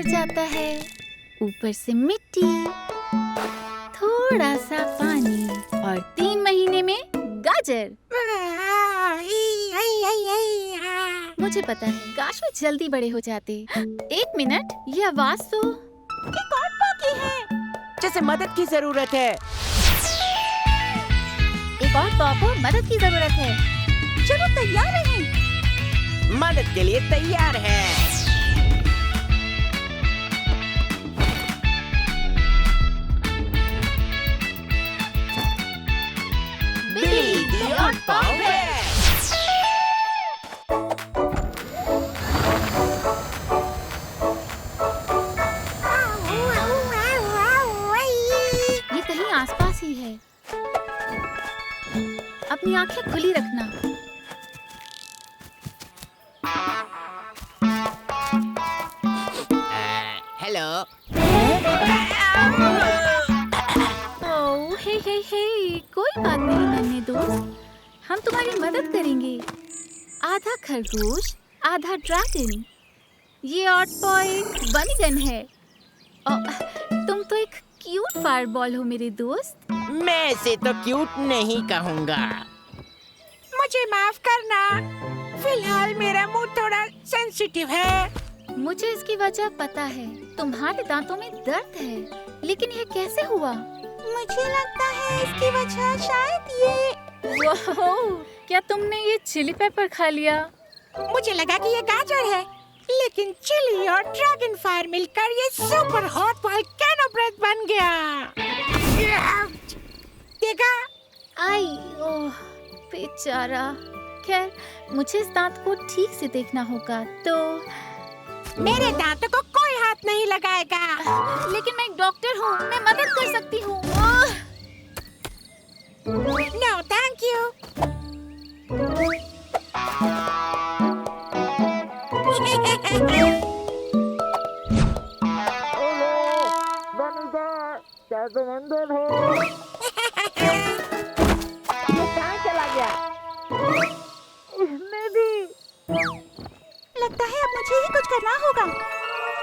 जाता है, ऊपर से मिट्टी, थोड़ा सा पानी और 3 महीने में गाजर। मुझे पता है काश वे जल्दी बड़े हो जाते। 1 मिनट, ये आवाज तो एक और की है जैसे मदद की जरूरत है। एक और पॉ को मदद की जरूरत है। चलो तैयार रहें। मदद के लिए तैयार है। बिली द ऑड पॉ रेड। ये कहीं आसपास ही है। अपनी आंखें खुली रखना। हेलो। ओह, हे, कोई बात नहीं नन्हे दोस्त, हम तुम्हारी मदद करेंगे। आधा खरगोश, आधा ड्रैगन। ये ऑड पॉ एक बनीगन है। तुम तो एक क्यूट फायरबॉल हो मेरे दोस्त। मैं इसे तो क्यूट नहीं कहूँगा। मुझे माफ करना, फिलहाल मेरा मुंह थोड़ा सेंसिटिव है। मुझे इसकी वजह पता है, तुम्हारे दांतों में दर्द है, लेकिन ये कैसे हुआ? मुझे लगता है इसकी वजह शायद ये। वाह, क्या तुमने ये चिली पेपर खा लिया? मुझे लगा कि ये गाजर है, लेकिन चिली और ड्रैगन फायर मिलकर ये सुपर हॉट वोल्केनो ब्रेथ बन गया। देखा? आई, ओह, बेचारा। खैर, मुझे इस दांत को ठीक से देखना होगा, तो मेरे दांतों को कोई हाथ नहीं लगाएगा। लेकिन मैं एक डॉक्टर हूँ, मैं मदद कर सकती हूँ। No thank you. कहाँ चला गया? इसमें भी लगता है अब मुझे ही कुछ करना होगा।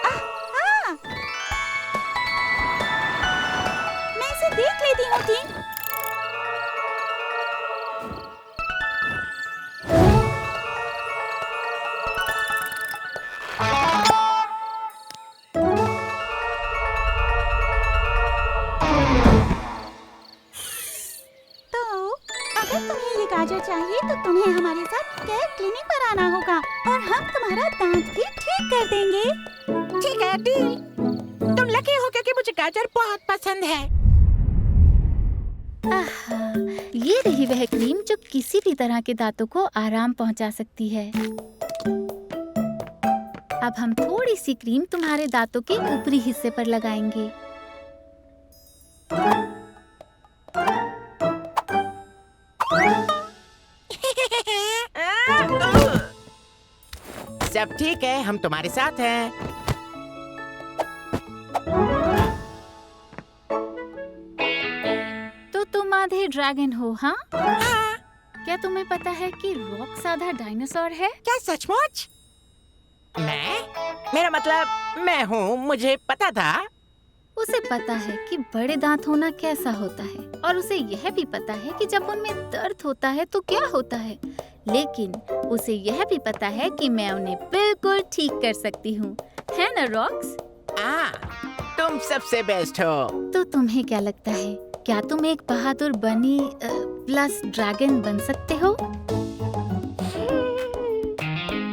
हाँ, मैं इसे देख लेती हूँ टीम। अगर तुम्हें ये गाजर चाहिए तो तुम्हें हमारे साथ केयर क्लिनिक पर आना होगा और हम तुम्हारा दांत भी ठीक कर देंगे। ठीक है डील। तुम लकी हो क्योंकि मुझे गाजर बहुत पसंद है। ये रही वह क्रीम जो किसी भी तरह के दांतों को आराम पहुंचा सकती है। अब हम थोड़ी सी क्रीम तुम्हारे दांतों के ऊपरी हिस्से पर लगाएंगे। सब ठीक है, हम तुम्हारे साथ हैं। तो तुम आधे ड्रैगन हो, हाँ? क्या तुम्हें पता है कि रॉक्स आधा डायनासोर है? क्या सचमुच? मेरा मतलब मैं हूँ, मुझे पता था। उसे पता है कि बड़े दांत होना कैसा होता है, और उसे यह भी पता है कि जब उनमें दर्द होता है तो क्या होता है। लेकिन उसे यह भी पता है कि मैं उन्हें बिल्कुल ठीक कर सकती हूँ, है ना रॉक्स? तुम सबसे बेस्ट हो। तो तुम्हें क्या लगता है, क्या तुम एक बहादुर बनी प्लस ड्रैगन बन सकते हो?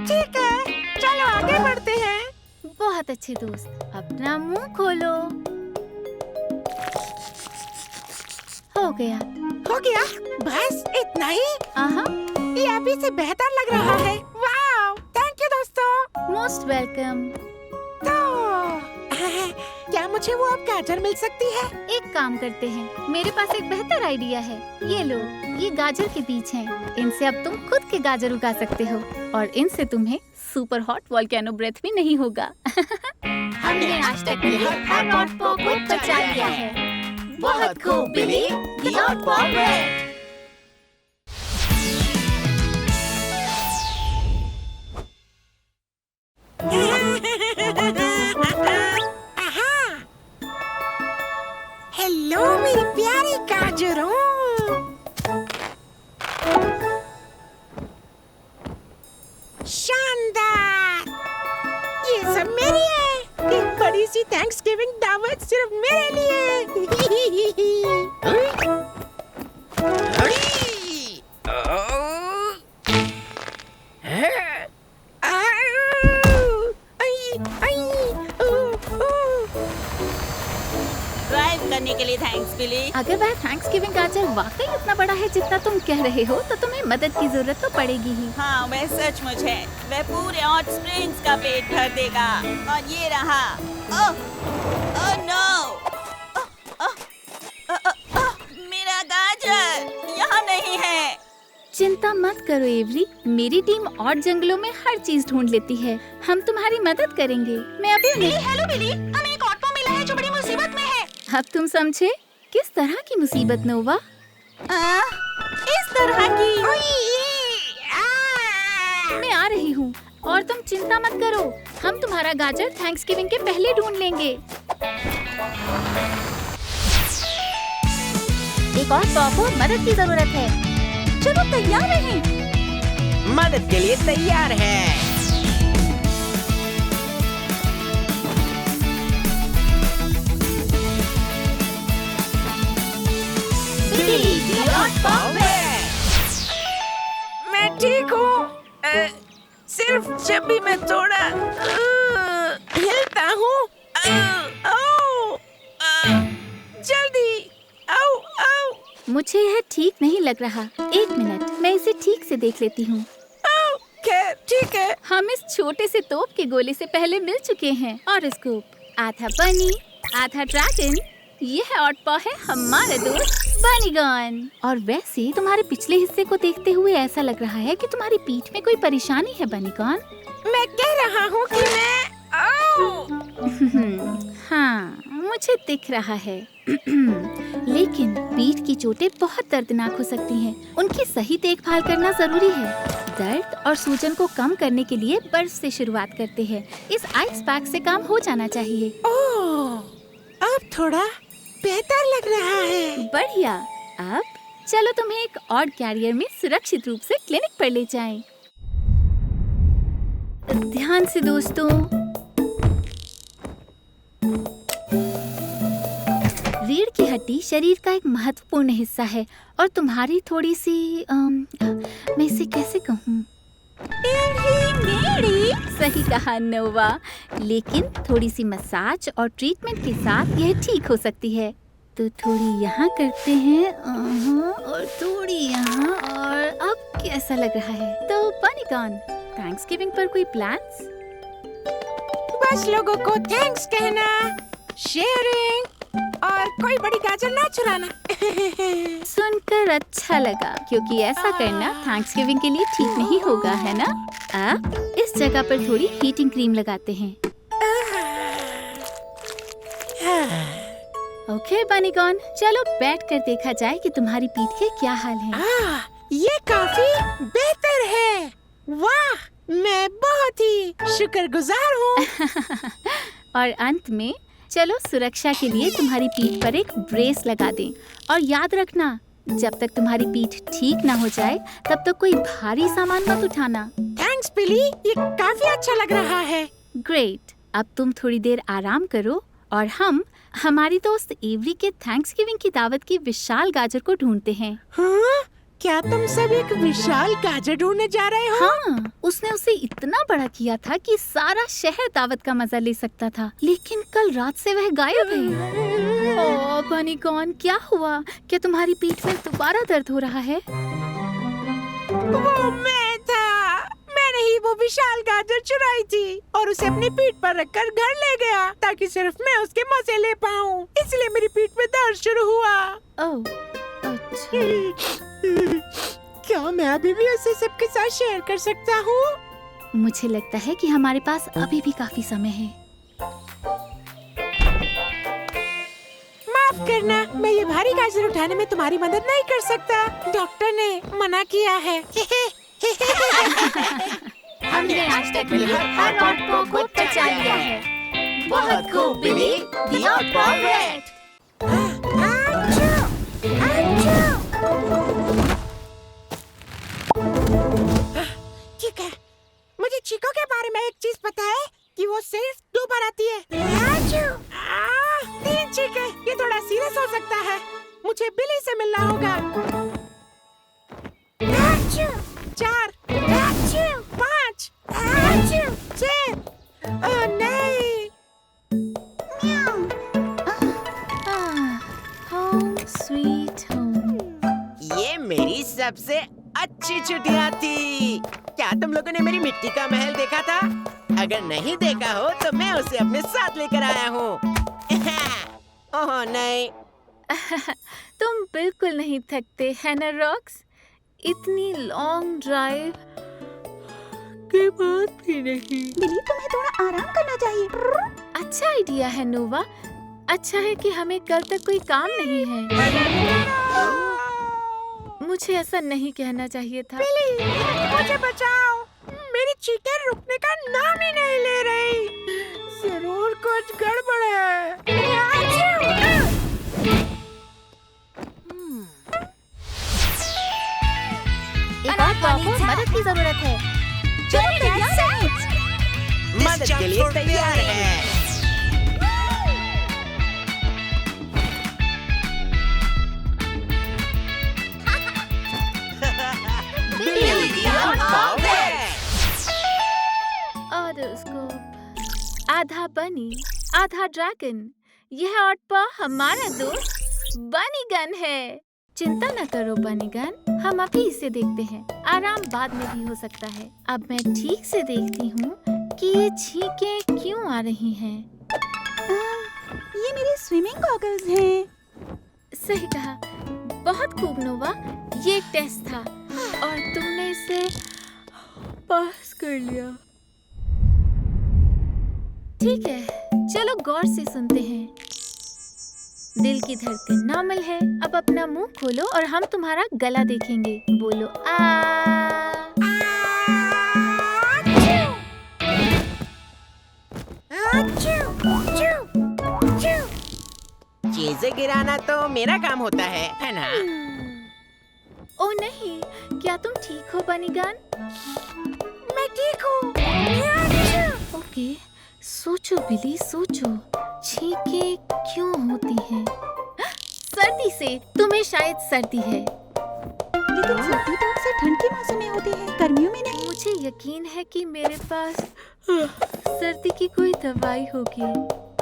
ठीक है, चलो आगे बढ़ते हैं। बहुत अच्छे दोस्त, अपना मुंह खोलो। हो गया। हो गया? बस इतना ही? ये अभी से बेहतर लग रहा है। वाओ, थैंक यू दोस्तों। Most welcome. तो क्या मुझे वो अब गाजर मिल सकती है? एक काम करते हैं, मेरे पास एक बेहतर आइडिया है। ये लो, ये गाजर के बीज हैं। इनसे अब तुम खुद के गाजर उगा सकते हो, और इनसे तुम्हें सुपर हॉट वोल्केनो ब्रेथ भी नहीं होगा। हमने आज तक हर ऑड पॉ को बचा लिया है। बहुत खूब बिली, द ऑड पॉ red. Ha ha ha ha ha! बड़ी सी थैंक्सगिविंग दावत सिर्फ मेरे लिए। ड्राइव करने के लिए थैंक्स बिली। अगर वह थैंक्सगिविंग गाजर वाकई उतना बड़ा है जितना तुम कह रहे हो तो तुम्हें मदद की जरूरत तो पड़ेगी ही। हाँ वह सचमुच है, वह पूरे हॉट स्प्रिंग्स का पेट भर देगा। और ये रहा। ओह नो, मेरा गाजर यहाँ नहीं है। चिंता मत करो एवरी, मेरी टीम और जंगलों में हर चीज ढूंढ लेती है। हम तुम्हारी मदद करेंगे। मैं अभी उन्हें... हेलो बिली, हमें एक ऑटो मिला है जो बड़ी मुसीबत में है। अब तुम समझे किस तरह की मुसीबत नोवा? इस तरह की। मैं आ रही हूँ और तुम चिंता मत करो, हम तुम्हारा गाजर थैंक्सगिविंग के पहले ढूंढ लेंगे। एक और पॉ को मदद की जरूरत है। चलो तैयार रहें। मदद के लिए तैयार है। मैं ठीक हूँ, सिर्फ जब भी मैं थोड़ा हिलता हूँ। जल्दी, आओ आओ। मुझे यह ठीक नहीं लग रहा। एक मिनट, मैं इसे ठीक से देख लेती हूँ। ठीक है। हम इस छोटे से तोप के गोले से पहले मिल चुके हैं। और स्कूप आधा बनी आधा ड्रैगन। यह ऑटपॉ है हमारा दोस्त बनीगन। और वैसे तुम्हारे पिछले हिस्से को देखते हुए ऐसा लग रहा है कि तुम्हारी पीठ में कोई परेशानी है बनीगन। मैं कह रहा हूँ कि मैं हाँ, मुझे दिख रहा है। लेकिन पीठ की चोटें बहुत दर्दनाक हो सकती हैं। उनकी सही देखभाल करना जरूरी है। दर्द और सूजन को कम करने के लिए बर्फ से शुरुआत करते हैं। इस आइस पैक से काम हो जाना चाहिए। ओह, अब थोड़ा बेहतर लग रहा है। बढ़िया। अब चलो तुम्हें एक और कैरियर में सुरक्षित रूप से क्लिनिक पर ले जाएं। ध्यान से दोस्तों, रीढ़ की हड्डी शरीर का एक महत्वपूर्ण हिस्सा है और तुम्हारी थोड़ी सी मैं इसे कैसे कहूँ? सही कहा नोवा, लेकिन थोड़ी सी मसाज और ट्रीटमेंट के साथ यह ठीक हो सकती है। तो थोड़ी यहाँ करते हैं और थोड़ी यहाँ। और अब कैसा लग रहा है? तो बनीगन, थैंक्सगिविंग पर कोई प्लान्स? बस लोगों को थैंक्स कहना, शेयरिंग और कोई बड़ी गाजर ना चुराना। सुनकर अच्छा लगा, क्योंकि ऐसा करना थैंक्सगिविंग के लिए ठीक नहीं होगा, है ना? अब इस जगह पर थोड़ी हीटिंग क्रीम लगाते हैं। ओके बनीगन, चलो बैठकर देखा जाए कि तुम्हारी पीठ के क्या हाल है। ये काफी बेहतर है। वाह, मैं बहुत ही शुक्रगुजार हूँ। और अंत में चलो सुरक्षा के लिए तुम्हारी पीठ पर एक ब्रेस लगा दें। और याद रखना, जब तक तुम्हारी पीठ ठीक ना हो जाए तब तक कोई भारी सामान मत उठाना। थैंक्स बिली, ये काफी अच्छा लग रहा है। ग्रेट। अब तुम थोड़ी देर आराम करो और हम हमारी दोस्त एवरी के थैंक्सगिविंग की दावत की विशाल गाजर को ढूंढते हैं। हाँ? क्या तुम सब एक विशाल गाजर ढूंढने जा रहे हो? हाँ, उसने उसे इतना बड़ा किया था कि सारा शहर दावत का मजा ले सकता था, लेकिन कल रात से वह गायब है। ओह बनीगन, क्या हुआ? क्या तुम्हारी पीठ में दोबारा दर्द हो रहा है? वो मैं था। मैंने ही वो विशाल गाजर चुराई थी और उसे अपनी पीठ पर रखकर घर ले गया ताकि सिर्फ मैं उसके मजे ले पाऊँ। इसलिए मेरी पीठ में दर्द शुरू हुआ। ओह, अच्छा। क्या मैं अभी भी उसे सबके साथ शेयर कर सकता हूँ? मुझे लगता है कि हमारे पास अभी भी काफी समय है। माफ करना, मैं ये भारी गाजर उठाने में तुम्हारी मदद नहीं कर सकता। डॉक्टर ने मना किया है। हमने आज तक हर ऑटपॉ को बचा लिया है। बहुत खूब बिली, द ऑटपॉ रेड। ठीक है, मुझे चीको के बारे में एक चीज पता है कि वो सिर्फ 2 बार आती है। थोड़ा सीरियस हो सकता है। मुझे बिली से मिलना होगा। 4, 5, 6। ओह नहीं। Home sweet home. ये मेरी सबसे अच्छी छुट्टियां थी। क्या तुम लोगों ने मेरी मिट्टी का महल देखा था? अगर नहीं देखा हो तो मैं उसे अपने साथ लेकर आया हूँ। ओह नहीं। तुम बिल्कुल नहीं थकते है ना रॉक्स? इतनी लॉन्ग ड्राइव के बाद भी नहीं। बिली, तुम्हें थोड़ा आराम करना चाहिए। अच्छा आइडिया है नोवा। अच्छा है कि हमें कल तक कोई काम नहीं है। मुझे ऐसा नहीं कहना चाहिए था। बिली, मुझे बचाओ। मेरी चीखें रुकने का नाम ही नहीं ले रही। जरूर कुछ गड़बड़ है। एक और को मदद की जरूरत है। मदद के लिए तैयार है। ऑटोस्कोप। आधा बनी आधा ड्रैगन। यह ऑटपा हमारा दोस्त बनी गन है। चिंता न करो बनी गन, हम अभी इसे देखते हैं। आराम बाद में भी हो सकता है। अब मैं ठीक से देखती हूँ कि ये छींकें क्यों आ रही हैं। ये मेरे स्विमिंग गॉगल्स हैं। सही कहा। बहुत खूब नोवा। ये एक टेस्ट था और तुमने इसे पास कर लिया। ठीक है, चलो गौर से सुनते हैं। दिल की धड़कन नॉर्मल है। अब अपना मुंह खोलो और हम तुम्हारा गला देखेंगे। बोलो आ। चीजें गिराना तो मेरा काम होता है ना? ओ नहीं, क्या तुम ठीक हो बनीगन? मैं ठीक हूँ। ओके, सोचो बिली, सोचो। छींकें क्यों होती हैं? सर्दी से। तुम्हें शायद सर्दी है। लेकिन सर्दी तो अक्सर ठंड के मौसम में होती है, गर्मियों में नहीं। मुझे यकीन है कि मेरे पास सर्दी की कोई दवाई होगी।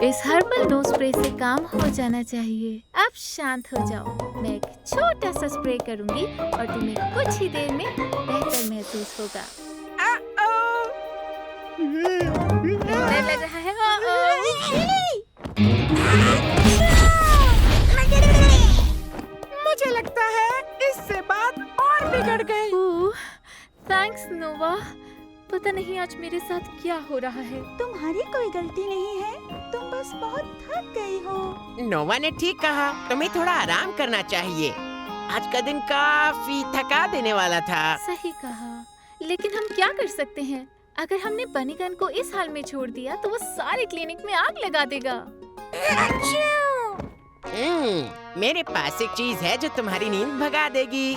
इस हर्बल नोज स्प्रे से काम हो जाना चाहिए। अब शांत हो जाओ। मैं एक छोटा सा स्प्रे करूंगी और तुम्हें कुछ ही देर में बेहतर महसूस होगा। डर लग रहा है? मुझे लगता है इससे बात और बिगड़ गई। थैंक्स नोवा। पता नहीं आज मेरे साथ क्या हो रहा है। तुम्हारी कोई गलती नहीं है, तुम बस बहुत थक गई हो। नोवा ने ठीक कहा, तुम्हें थोड़ा आराम करना चाहिए। आज का दिन काफी थका देने वाला था। सही कहा, लेकिन हम क्या कर सकते हैं? अगर हमने बनीगन को इस हाल में छोड़ दिया तो वो सारे क्लिनिक में आग लगा देगा। मेरे पास एक चीज है जो तुम्हारी नींद भगा देगी।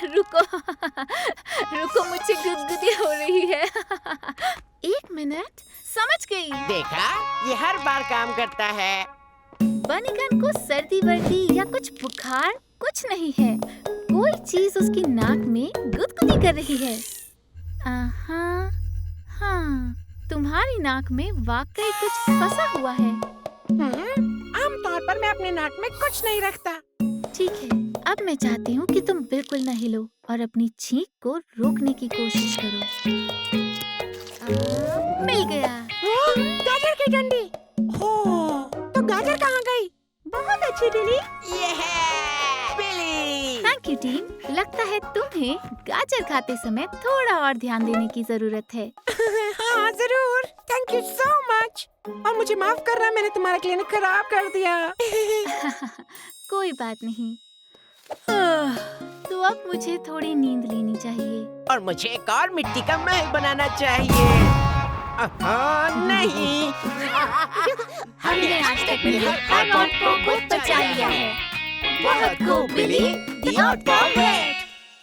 रुको रुको, मुझे गुदगुदी हो रही है। 1 मिनट, समझ गई। देखा, ये हर बार काम करता है। बनीगन को सर्दी वर्दी या कुछ बुखार कुछ नहीं है। कोई चीज उसकी नाक में गुदगुदी कर रही है। हाँ, तुम्हारी नाक में वाकई कुछ फंसा हुआ है। आमतौर पर मैं अपने नाक में कुछ नहीं रखता। ठीक है, अब मैं चाहती हूँ कि तुम बिल्कुल न हिलो और अपनी छींक को रोकने की कोशिश करो। मिल गया। गाजर की डंडी। तो गाजर कहाँ गई? बहुत अच्छी बिली। ये है बिली। Thank you team. लगता है तुम्हें गाजर खाते समय थोड़ा और ध्यान देने की जरूरत है। हाँ जरूर। Thank you so much. और मुझे माफ करना, मैंने तुम्हारा क्लिनिक खराब कर दिया। कोई बात नहीं। तो अब मुझे थोड़ी नींद लेनी चाहिए। और मुझे एक और मिट्टी का महल बनाना चाहिए। नहीं। हमने आज तक मिलकर हर बात को खुद बचा लिया है। बहुत खूब बिली। The Outlaw Red।